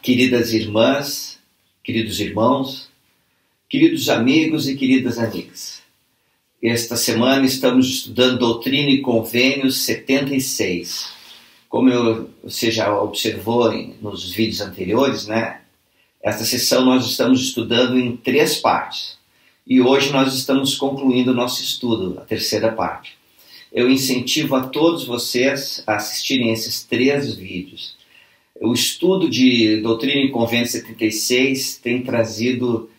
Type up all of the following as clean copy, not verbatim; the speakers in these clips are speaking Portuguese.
queridas irmãs, queridos irmãos, queridos amigos e queridas amigas. Esta semana estamos estudando Doutrina e Convênios 76. Como você já observou nos vídeos anteriores, né? Esta sessão nós estamos estudando em 3 partes. E hoje nós estamos concluindo o nosso estudo, a 3ª parte. Eu incentivo a todos vocês a assistirem esses 3 vídeos. O estudo de Doutrina e Convênios 76 tem trazido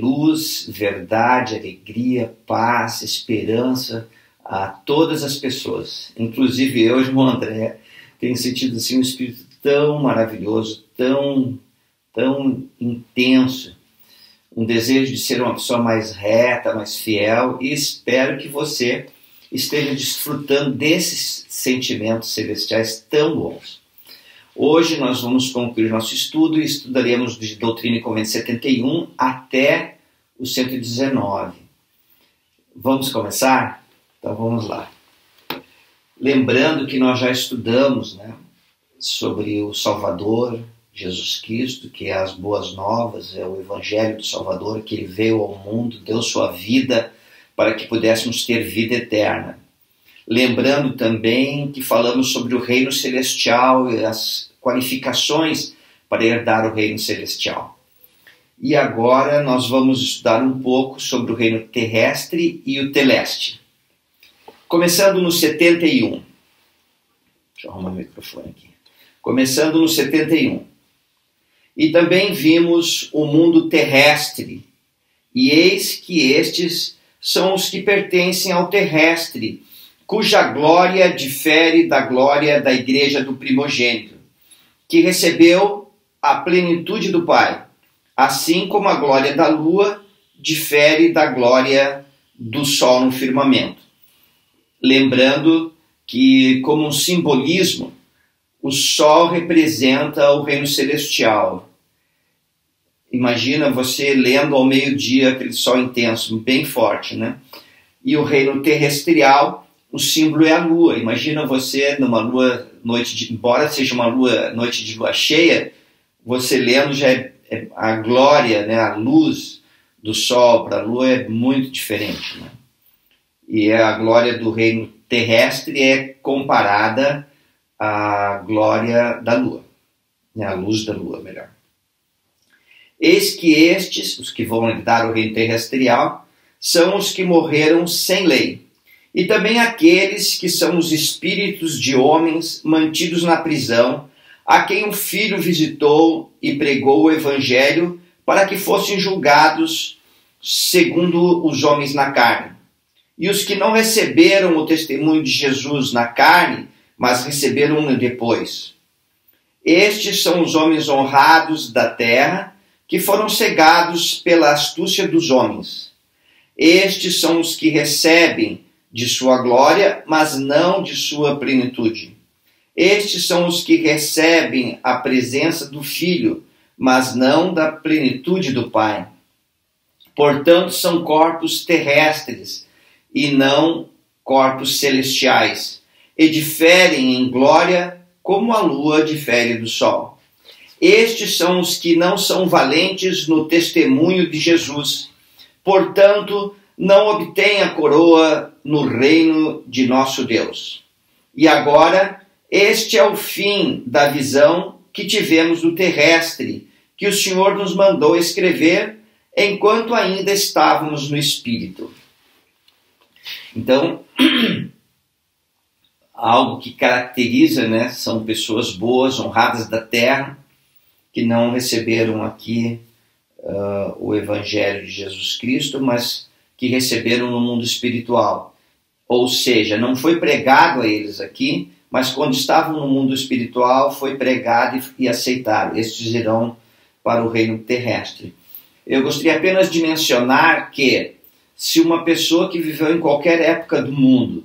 luz, verdade, alegria, paz, esperança a todas as pessoas. Inclusive eu, irmão André, tenho sentido assim, um espírito tão maravilhoso, tão intenso, um desejo de ser uma pessoa mais reta, mais fiel, e espero que você esteja desfrutando desses sentimentos celestiais tão bons. Hoje nós vamos concluir nosso estudo e estudaremos de Doutrina e Convênios 71 até o 119. Vamos começar? Então vamos lá. Lembrando que nós já estudamos, né, sobre o Salvador, Jesus Cristo, que é as boas novas, é o Evangelho do Salvador, que ele veio ao mundo, deu sua vida para que pudéssemos ter vida eterna. Lembrando também que falamos sobre o reino celestial e as qualificações para herdar o reino celestial. E agora nós vamos estudar um pouco sobre o reino terrestre e o teleste. Começando no 71. Deixa eu arrumar o microfone aqui. Começando no 71. E também vimos o mundo terrestre, e eis que estes são os que pertencem ao terrestre, cuja glória difere da glória da igreja do primogênito, que recebeu a plenitude do Pai, assim como a glória da lua difere da glória do sol no firmamento. Lembrando que, como um simbolismo, o sol representa o reino celestial. Imagina você lendo ao meio-dia aquele sol intenso, bem forte, né? E o reino terrestrial, o símbolo é a lua. Imagina você numa lua, embora seja uma noite de lua cheia, você lendo já a glória, né, a luz do sol para a lua é muito diferente, né? E a glória do reino terrestre é comparada à glória da lua, né, a luz da lua, melhor. Eis que estes, os que vão herdar o reino terrestrial, são os que morreram sem lei, e também aqueles que são os espíritos de homens mantidos na prisão, a quem o Filho visitou e pregou o Evangelho para que fossem julgados segundo os homens na carne. E os que não receberam o testemunho de Jesus na carne, mas receberam-no depois. Estes são os homens honrados da terra, que foram cegados pela astúcia dos homens. Estes são os que recebem de sua glória, mas não de sua plenitude. Estes são os que recebem a presença do Filho, mas não da plenitude do Pai. Portanto, são corpos terrestres e não corpos celestiais, e diferem em glória como a lua difere do sol. Estes são os que não são valentes no testemunho de Jesus, portanto, não obtêm a coroa no reino de nosso Deus. E agora, este é o fim da visão que tivemos do terrestre, que o Senhor nos mandou escrever enquanto ainda estávamos no Espírito. Então, algo que caracteriza, né, são pessoas boas, honradas da terra, que não receberam aqui o Evangelho de Jesus Cristo, mas que receberam no mundo espiritual. Ou seja, não foi pregado a eles aqui, mas quando estavam no mundo espiritual foi pregado e aceitaram. Estes irão para o reino terrestre. Eu gostaria apenas de mencionar que se uma pessoa que viveu em qualquer época do mundo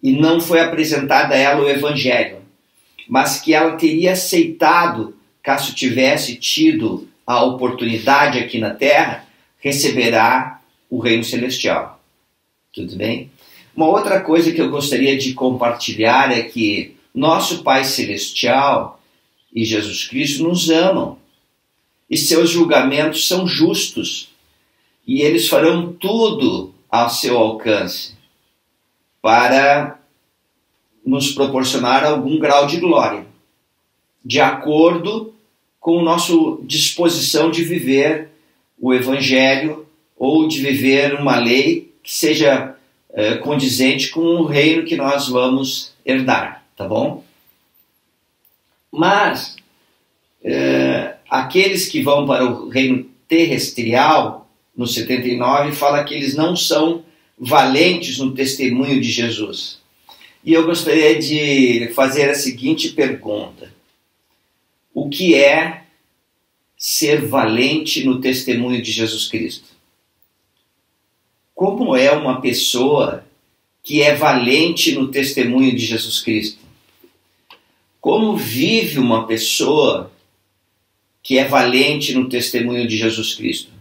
e não foi apresentada a ela o Evangelho, mas que ela teria aceitado caso tivesse tido a oportunidade aqui na terra, receberá o reino celestial. Tudo bem? Uma outra coisa que eu gostaria de compartilhar é que nosso Pai Celestial, e Jesus Cristo nos amam, e seus julgamentos são justos, e eles farão tudo ao seu alcance para nos proporcionar algum grau de glória, de acordo com a nossa disposição de viver o Evangelho ou de viver uma lei que seja condizente com o reino que nós vamos herdar, tá bom? Mas aqueles que vão para o reino terrestrial, no 79, fala que eles não são valentes no testemunho de Jesus. E eu gostaria de fazer a seguinte pergunta: o que é ser valente no testemunho de Jesus Cristo? Como é uma pessoa que é valente no testemunho de Jesus Cristo? Como vive uma pessoa que é valente no testemunho de Jesus Cristo?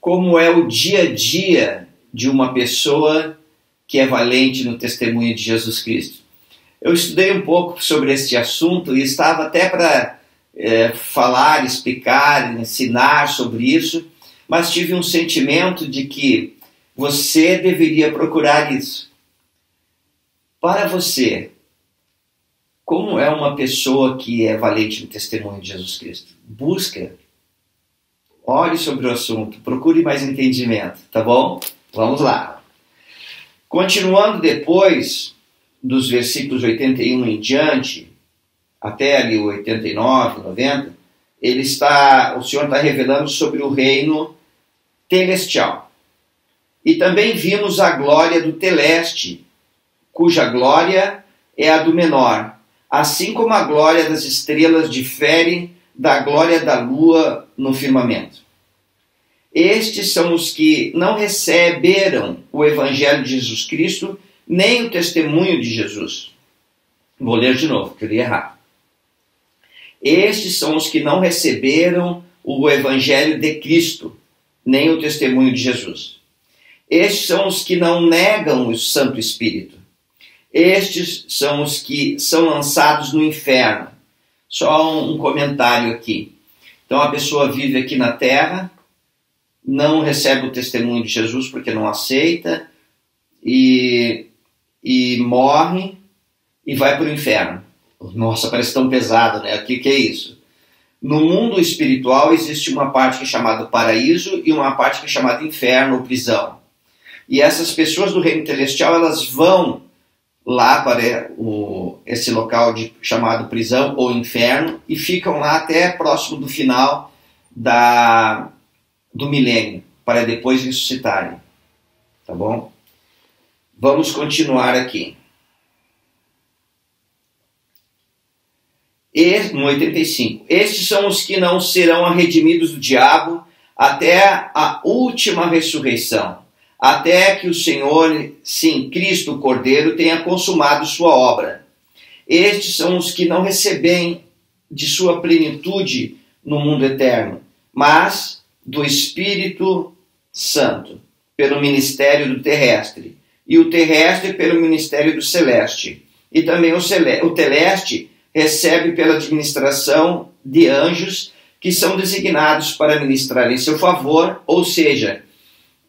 Como é o dia a dia de uma pessoa que é valente no testemunho de Jesus Cristo? Eu estudei um pouco sobre este assunto e estava até para falar, explicar, ensinar sobre isso, mas tive um sentimento de que você deveria procurar isso. Para você, como é uma pessoa que é valente no testemunho de Jesus Cristo? Busca, olhe sobre o assunto, procure mais entendimento, tá bom? Vamos lá. Continuando depois dos versículos 81 em diante, até ali o 89, 90, o Senhor está revelando sobre o reino celestial. E também vimos a glória do teleste, cuja glória é a do menor, assim como a glória das estrelas difere da glória da lua no firmamento. Estes são os que não receberam o evangelho de Jesus Cristo, nem o testemunho de Jesus. Vou ler de novo, que eu li errado. Estes são os que não receberam o evangelho de Cristo, nem o testemunho de Jesus. Estes são os que não negam o Santo Espírito. Estes são os que são lançados no inferno. Só um comentário aqui. Então a pessoa vive aqui na terra, não recebe o testemunho de Jesus porque não aceita, e morre e vai para o inferno. Nossa, parece tão pesado, né? O que é isso? No mundo espiritual existe uma parte que é chamada paraíso e uma parte que é chamada inferno ou prisão. E essas pessoas do reino celestial, elas vão lá para esse local chamado prisão ou inferno e ficam lá até próximo do final do milênio, para depois ressuscitarem. Tá bom? Vamos continuar aqui. No 85. Estes são os que não serão redimidos do diabo até a última ressurreição, até que o Senhor, sim, Cristo, o Cordeiro, tenha consumado sua obra. Estes são os que não recebem de sua plenitude no mundo eterno, mas do Espírito Santo, pelo ministério do terrestre, e o terrestre pelo ministério do celeste. E também o celeste recebe pela administração de anjos que são designados para ministrar em seu favor, ou seja,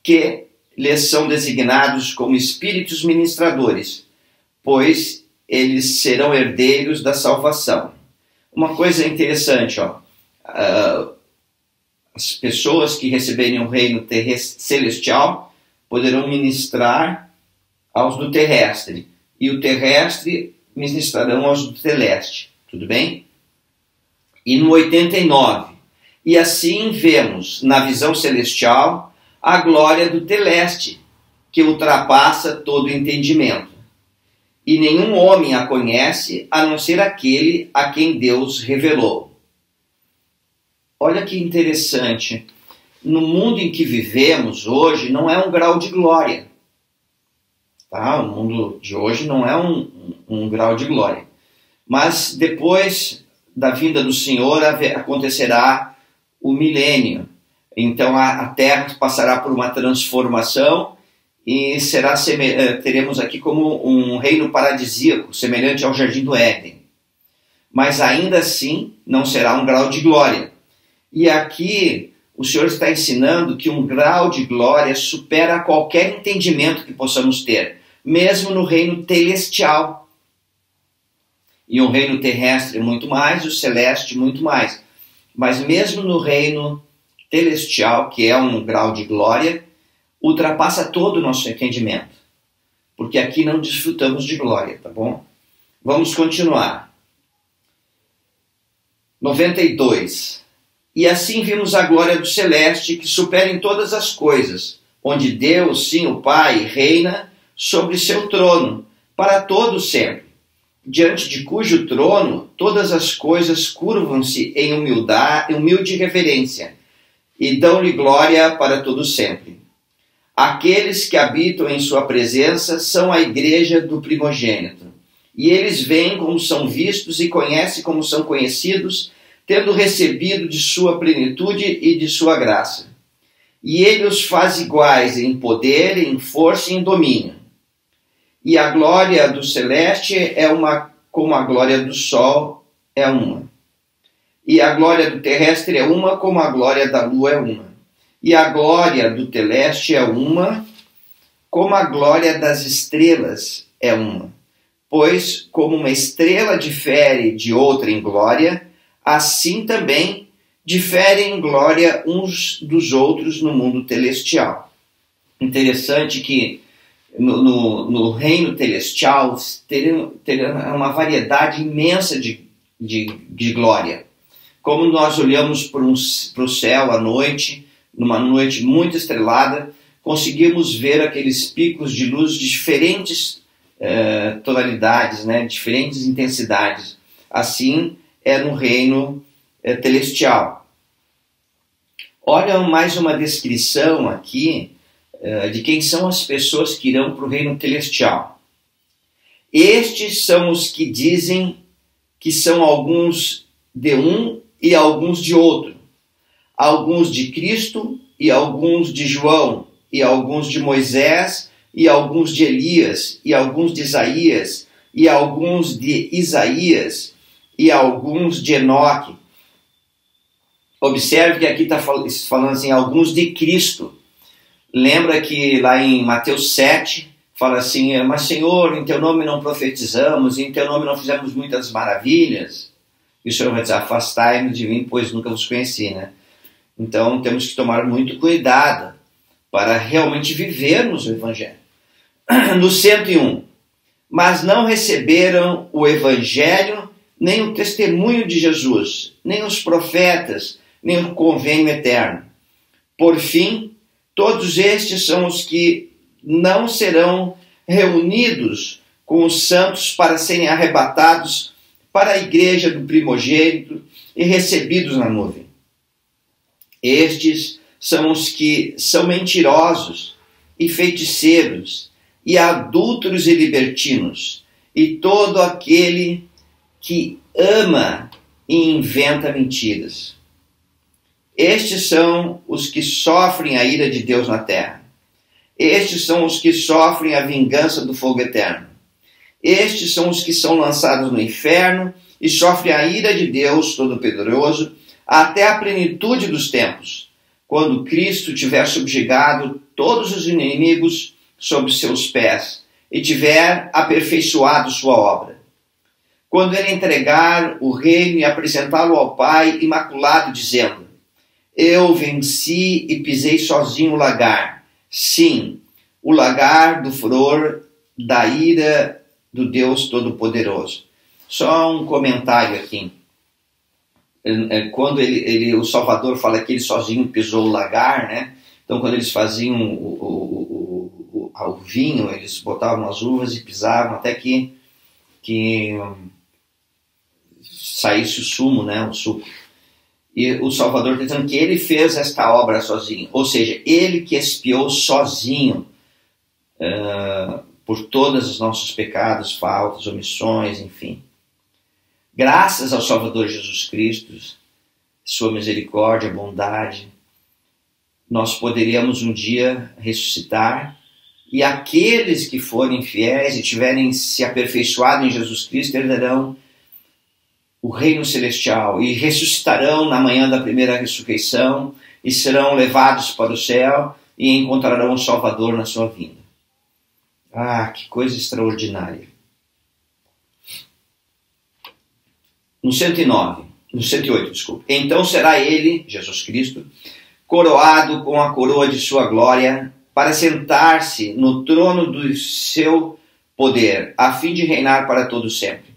que lhes são designados como espíritos ministradores, pois eles serão herdeiros da salvação. Uma coisa interessante, as pessoas que receberem o reino celestial poderão ministrar aos do terrestre, e o terrestre ministrarão aos do celeste, tudo bem? E no 89, e assim vemos na visão celestial a glória do teleste, que ultrapassa todo entendimento. E nenhum homem a conhece, a não ser aquele a quem Deus revelou. Olha que interessante. No mundo em que vivemos hoje, não é um grau de glória. Tá? O mundo de hoje não é um grau de glória. Mas depois da vinda do Senhor acontecerá o milênio. Então a terra passará por uma transformação e teremos aqui como um reino paradisíaco, semelhante ao Jardim do Éden. mas ainda assim não será um grau de glória. E aqui o Senhor está ensinando que um grau de glória supera qualquer entendimento que possamos ter, mesmo no reino celestial. E o reino terrestre muito mais, o celeste muito mais. Mas mesmo no reino celestial, que é um grau de glória, ultrapassa todo o nosso entendimento. Porque aqui não desfrutamos de glória, tá bom? Vamos continuar. 92. E assim vimos a glória do celeste, que supera em todas as coisas, onde Deus, sim, o Pai, reina sobre seu trono, para todo sempre, diante de cujo trono todas as coisas curvam-se em humilde reverência, e dão-lhe glória para todo sempre. Aqueles que habitam em sua presença são a igreja do primogênito, e eles veem como são vistos e conhecem como são conhecidos, tendo recebido de sua plenitude e de sua graça. E ele os faz iguais em poder, em força e em domínio. E a glória do celeste é uma, como a glória do sol é uma. E a glória do terrestre é uma, como a glória da lua é uma. E a glória do celeste é uma, como a glória das estrelas é uma. Pois, como uma estrela difere de outra em glória, assim também diferem em glória uns dos outros no mundo celestial. Interessante que no reino celestial terá uma variedade imensa de glória. Como nós olhamos para o céu à noite, numa noite muito estrelada, conseguimos ver aqueles picos de luz de diferentes tonalidades, né, diferentes intensidades. Assim é no reino celestial. Olha mais uma descrição aqui de quem são as pessoas que irão para o reino celestial. Estes são os que dizem que são alguns de um e alguns de outro, alguns de Cristo e alguns de João, e alguns de Moisés e alguns de Elias, e alguns de Isaías, e alguns de Isaías, e alguns de Enoque. Observe que aqui está falando assim, alguns de Cristo. Lembra que lá em Mateus 7, fala assim, mas Senhor, em teu nome não profetizamos, em teu nome não fizemos muitas maravilhas. E o Senhor vai dizer, afastai-nos de mim, pois nunca vos conheci, né? Então temos que tomar muito cuidado para realmente vivermos o Evangelho. No 101, mas não receberam o Evangelho, nem o testemunho de Jesus, nem os profetas, nem o convênio eterno. Por fim, todos estes são os que não serão reunidos com os santos para serem arrebatados para a igreja do primogênito e recebidos na nuvem. Estes são os que são mentirosos e feiticeiros e adúlteros e libertinos, e todo aquele que ama e inventa mentiras. Estes são os que sofrem a ira de Deus na terra. Estes são os que sofrem a vingança do fogo eterno. Estes são os que são lançados no inferno e sofrem a ira de Deus Todo-Poderoso até a plenitude dos tempos, quando Cristo tiver subjugado todos os inimigos sob seus pés e tiver aperfeiçoado sua obra. Quando ele entregar o reino e apresentá-lo ao Pai imaculado, dizendo, eu venci e pisei sozinho o lagar. Sim, o lagar do furor da ira do Deus Todo-Poderoso. Só um comentário aqui. Quando o Salvador fala que ele sozinho pisou o lagar, né? Então quando eles faziam o vinho, eles botavam as uvas e pisavam até que saísse o sumo, né? O suco. E o Salvador está dizendo que ele fez esta obra sozinho, ou seja, ele que expiou sozinho por todos os nossos pecados, faltas, omissões, enfim. Graças ao Salvador Jesus Cristo, sua misericórdia, bondade, nós poderíamos um dia ressuscitar, e aqueles que forem fiéis e tiverem se aperfeiçoado em Jesus Cristo herdarão o reino celestial e ressuscitarão na manhã da primeira ressurreição e serão levados para o céu e encontrarão o Salvador na sua vinda. Ah, que coisa extraordinária. No 108, desculpa. Então será ele, Jesus Cristo, coroado com a coroa de sua glória, para sentar-se no trono do seu poder, a fim de reinar para todo sempre.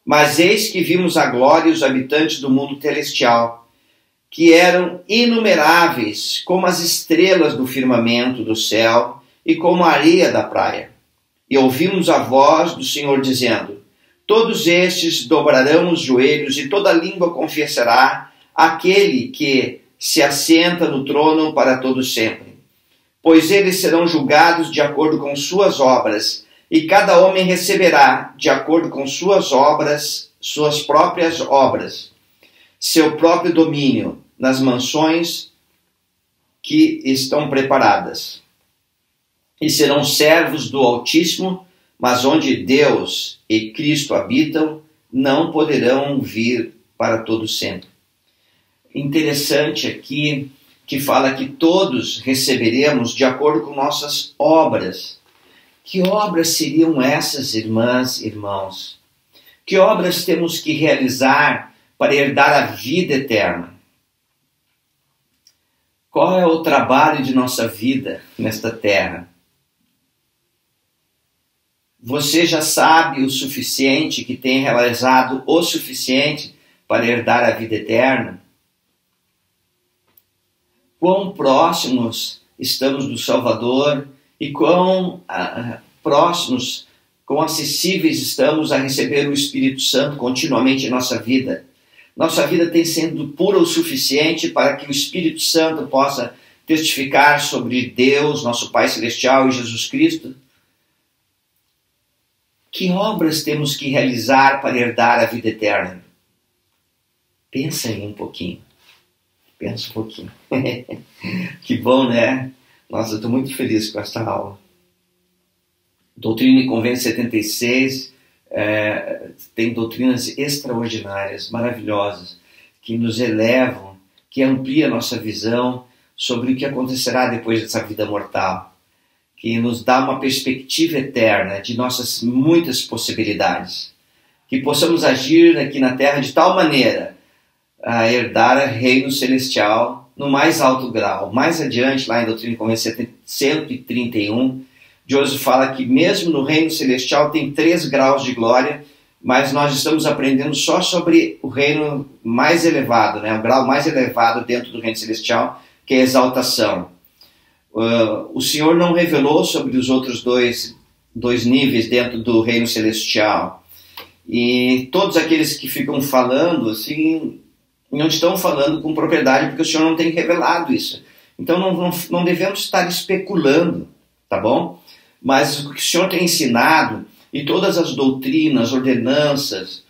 Mas eis que vimos a glória e os habitantes do mundo celestial, que eram inumeráveis, como as estrelas do firmamento do céu e como a areia da praia. E ouvimos a voz do Senhor dizendo: todos estes dobrarão os joelhos e toda língua confessará aquele que se assenta no trono para todo sempre. Pois eles serão julgados de acordo com suas obras, e cada homem receberá, de acordo com suas obras, suas próprias obras, seu próprio domínio nas mansões que estão preparadas. E serão servos do Altíssimo, mas onde Deus e Cristo habitam, não poderão vir para todo sempre. Interessante aqui que fala que todos receberemos de acordo com nossas obras. Que obras seriam essas, irmãs e irmãos? Que obras temos que realizar para herdar a vida eterna? Qual é o trabalho de nossa vida nesta terra? Você já sabe o suficiente, que tem realizado o suficiente para herdar a vida eterna? Quão próximos estamos do Salvador e quão próximos, quão acessíveis estamos a receber o Espírito Santo continuamente em nossa vida. Nossa vida tem sido pura o suficiente para que o Espírito Santo possa testificar sobre Deus, nosso Pai Celestial e Jesus Cristo? Que obras temos que realizar para herdar a vida eterna? Pensa aí um pouquinho. Pensa um pouquinho. Que bom, né? Nossa, eu estou muito feliz com esta aula. Doutrina e Convênio 76 tem doutrinas extraordinárias, maravilhosas, que nos elevam, que ampliam a nossa visão sobre o que acontecerá depois dessa vida mortal, que nos dá uma perspectiva eterna de nossas muitas possibilidades, que possamos agir aqui na Terra de tal maneira a herdar o reino celestial no mais alto grau. Mais adiante, lá em Doutrina e Convênio 131, Joseph fala que mesmo no reino celestial tem 3 graus de glória, mas nós estamos aprendendo só sobre o reino mais elevado, né? O grau mais elevado dentro do reino celestial, que é a exaltação. O Senhor não revelou sobre os outros dois níveis dentro do reino celestial. E todos aqueles que ficam falando assim, não estão falando com propriedade, porque o Senhor não tem revelado isso. Então não devemos estar especulando, tá bom? Mas o que o Senhor tem ensinado, e todas as doutrinas, ordenanças,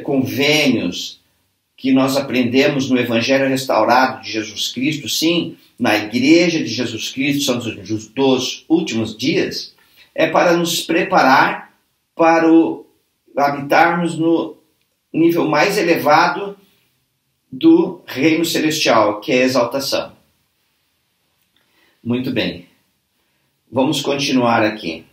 convênios que nós aprendemos no Evangelho restaurado de Jesus Cristo, sim, na Igreja de Jesus Cristo, são dos últimos dias, é para nos preparar para habitarmos no nível mais elevado do reino celestial, que é a exaltação. Muito bem. Vamos continuar aqui.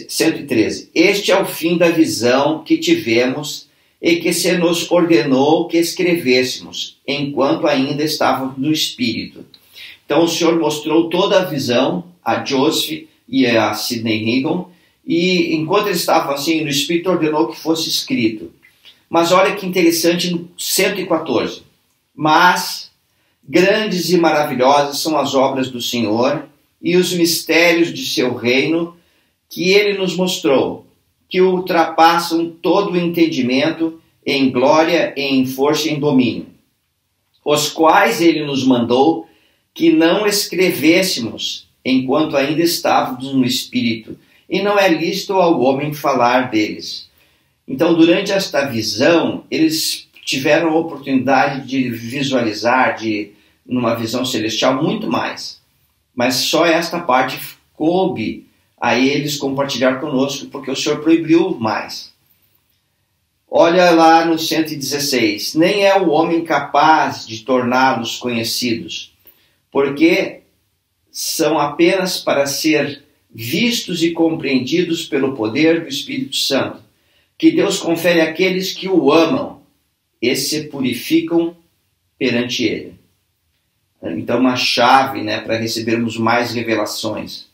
113. Este é o fim da visão que tivemos e que se nos ordenou que escrevêssemos, enquanto ainda estávamos no Espírito. Então o Senhor mostrou toda a visão a Joseph e a Sidney Rigdon, e enquanto eles estavam assim no Espírito, ordenou que fosse escrito. Mas olha que interessante no 114. Mas grandes e maravilhosas são as obras do Senhor e os mistérios de seu reino que ele nos mostrou, que ultrapassam todo o entendimento em glória, em força e em domínio, os quais ele nos mandou que não escrevêssemos enquanto ainda estávamos no Espírito, e não é lícito ao homem falar deles. Então, durante esta visão, eles tiveram a oportunidade de visualizar, numa visão celestial, muito mais. Mas só esta parte coube a eles compartilhar conosco, porque o Senhor proibiu mais. Olha lá no 116. Nem é o homem capaz de torná-los conhecidos, porque são apenas para ser vistos e compreendidos pelo poder do Espírito Santo, que Deus confere àqueles que o amam e se purificam perante Ele. Então, uma chave, para recebermos mais revelações,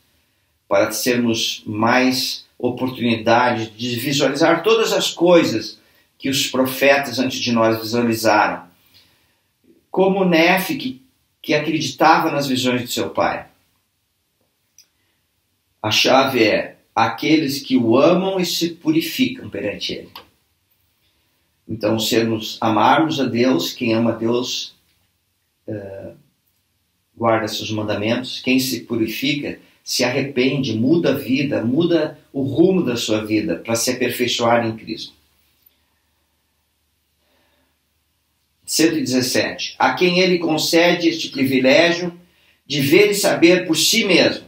para termos mais oportunidade de visualizar todas as coisas que os profetas antes de nós visualizaram. Como Nefe, que acreditava nas visões de seu pai. A chave é aqueles que o amam e se purificam perante Ele. Então, amarmos a Deus, quem ama a Deus guarda seus mandamentos, quem se purifica se arrepende, muda a vida, muda o rumo da sua vida para se aperfeiçoar em Cristo. 117. A quem Ele concede este privilégio de ver e saber por si mesmo,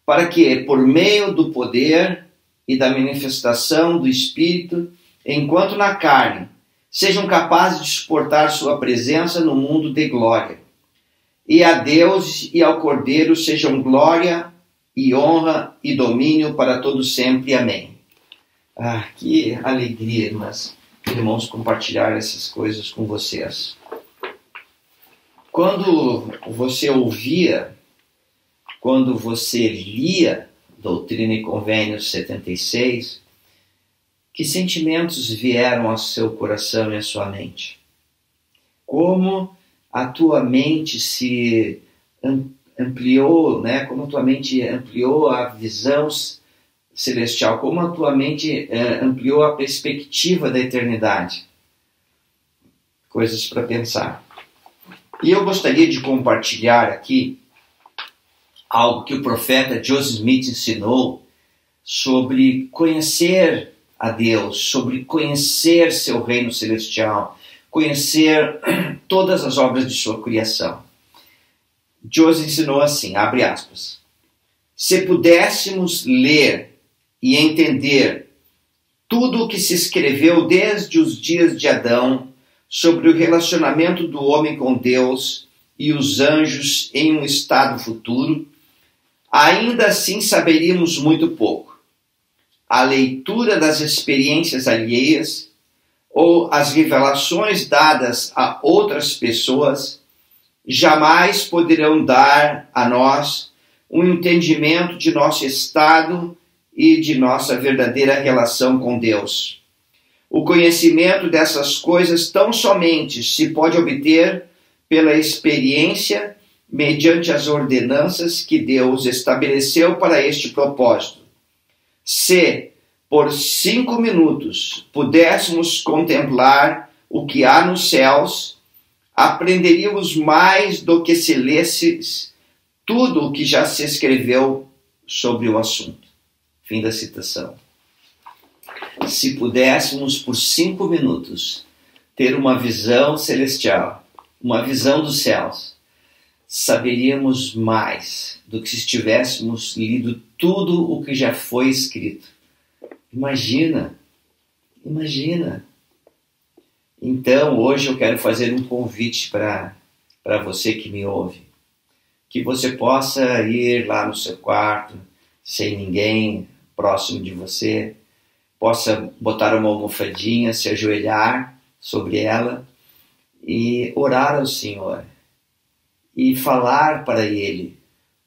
para que, por meio do poder e da manifestação do Espírito, enquanto na carne, sejam capazes de suportar sua presença no mundo de glória. E a Deus e ao Cordeiro sejam glória e honra e domínio para todos sempre. Amém. Que alegria, irmãos, compartilhar essas coisas com vocês. Quando você ouvia, quando você lia Doutrina e Convênios 76, que sentimentos vieram ao seu coração e à sua mente? Como a tua mente se ampliou, como a tua mente ampliou a visão celestial, como a tua mente ampliou a perspectiva da eternidade. Coisas para pensar. E eu gostaria de compartilhar aqui algo que o profeta Joseph Smith ensinou sobre conhecer a Deus, sobre conhecer seu reino celestial, conhecer todas as obras de sua criação. Joseph ensinou assim, abre aspas, se pudéssemos ler e entender tudo o que se escreveu desde os dias de Adão sobre o relacionamento do homem com Deus e os anjos em um estado futuro, ainda assim saberíamos muito pouco. A leitura das experiências alheias ou as revelações dadas a outras pessoas jamais poderão dar a nós um entendimento de nosso estado e de nossa verdadeira relação com Deus. O conhecimento dessas coisas tão somente se pode obter pela experiência mediante as ordenanças que Deus estabeleceu para este propósito. Se, por 5 minutos, pudéssemos contemplar o que há nos céus, aprenderíamos mais do que se lesse tudo o que já se escreveu sobre o assunto. Fim da citação. Se pudéssemos, por 5 minutos, ter uma visão celestial, uma visão dos céus, saberíamos mais do que se tivéssemos lido tudo o que já foi escrito. Imagina. Então, hoje eu quero fazer um convite para você que me ouve. Que você possa ir lá no seu quarto, sem ninguém próximo de você, possa botar uma almofadinha, se ajoelhar sobre ela e orar ao Senhor e falar para Ele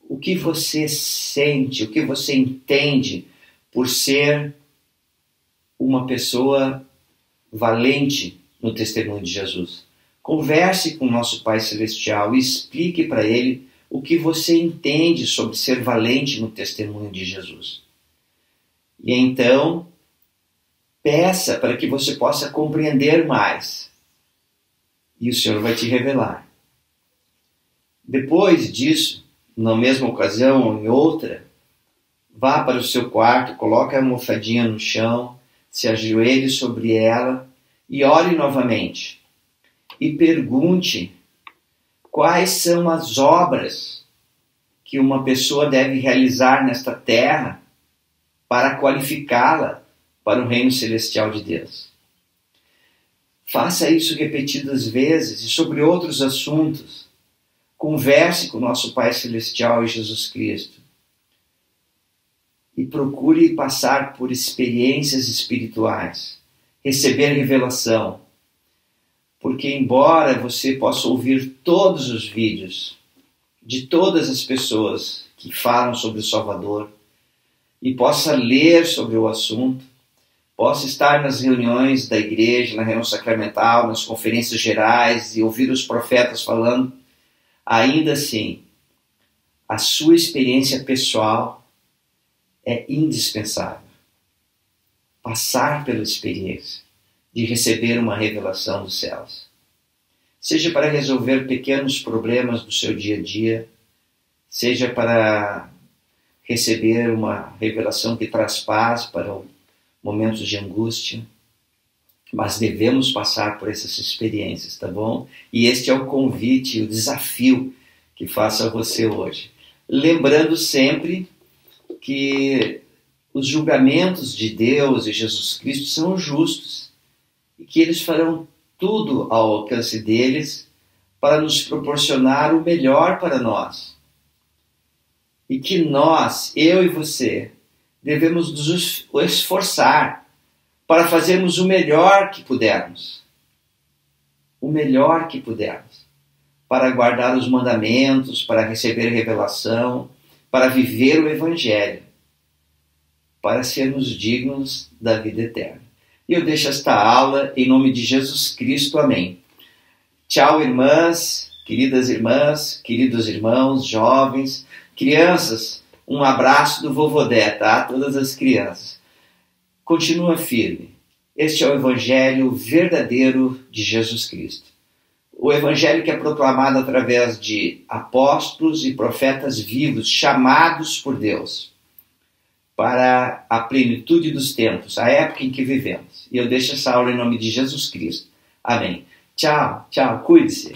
o que você sente, o que você entende por ser uma pessoa valente no testemunho de Jesus. Converse com o nosso Pai Celestial e explique para Ele o que você entende sobre ser valente no testemunho de Jesus. E então, peça para que você possa compreender mais. E o Senhor vai te revelar. Depois disso, na mesma ocasião ou em outra, vá para o seu quarto, coloque a almofadinha no chão, se ajoelhe sobre ela e ore novamente. E pergunte quais são as obras que uma pessoa deve realizar nesta terra para qualificá-la para o reino celestial de Deus. Faça isso repetidas vezes e sobre outros assuntos. Converse com o nosso Pai Celestial e Jesus Cristo. E procure passar por experiências espirituais, receber revelação. Porque embora você possa ouvir todos os vídeos de todas as pessoas que falam sobre o Salvador e possa ler sobre o assunto, possa estar nas reuniões da igreja, na reunião sacramental, nas conferências gerais e ouvir os profetas falando, ainda assim, a sua experiência pessoal é indispensável. Passar pela experiência de receber uma revelação dos céus. Seja para resolver pequenos problemas do seu dia a dia, seja para receber uma revelação que traz paz para momentos de angústia, mas devemos passar por essas experiências, tá bom? E este é o convite, o desafio que faço a você hoje. Lembrando sempre que os julgamentos de Deus e Jesus Cristo são justos e que eles farão tudo ao alcance deles para nos proporcionar o melhor para nós. E que nós, eu e você, devemos nos esforçar para fazermos o melhor que pudermos. O melhor que pudermos. Para guardar os mandamentos, para receber revelação, para viver o Evangelho, para sermos dignos da vida eterna. E eu deixo esta aula em nome de Jesus Cristo. Amém. Tchau, irmãs, queridos irmãos, jovens, crianças. Um abraço do Vovodé, tá? Todas as crianças. Continua firme. Este é o Evangelho verdadeiro de Jesus Cristo. O Evangelho que é proclamado através de apóstolos e profetas vivos, chamados por Deus para a plenitude dos tempos, a época em que vivemos. E eu deixo essa aula em nome de Jesus Cristo. Amém. Tchau, tchau, cuide-se.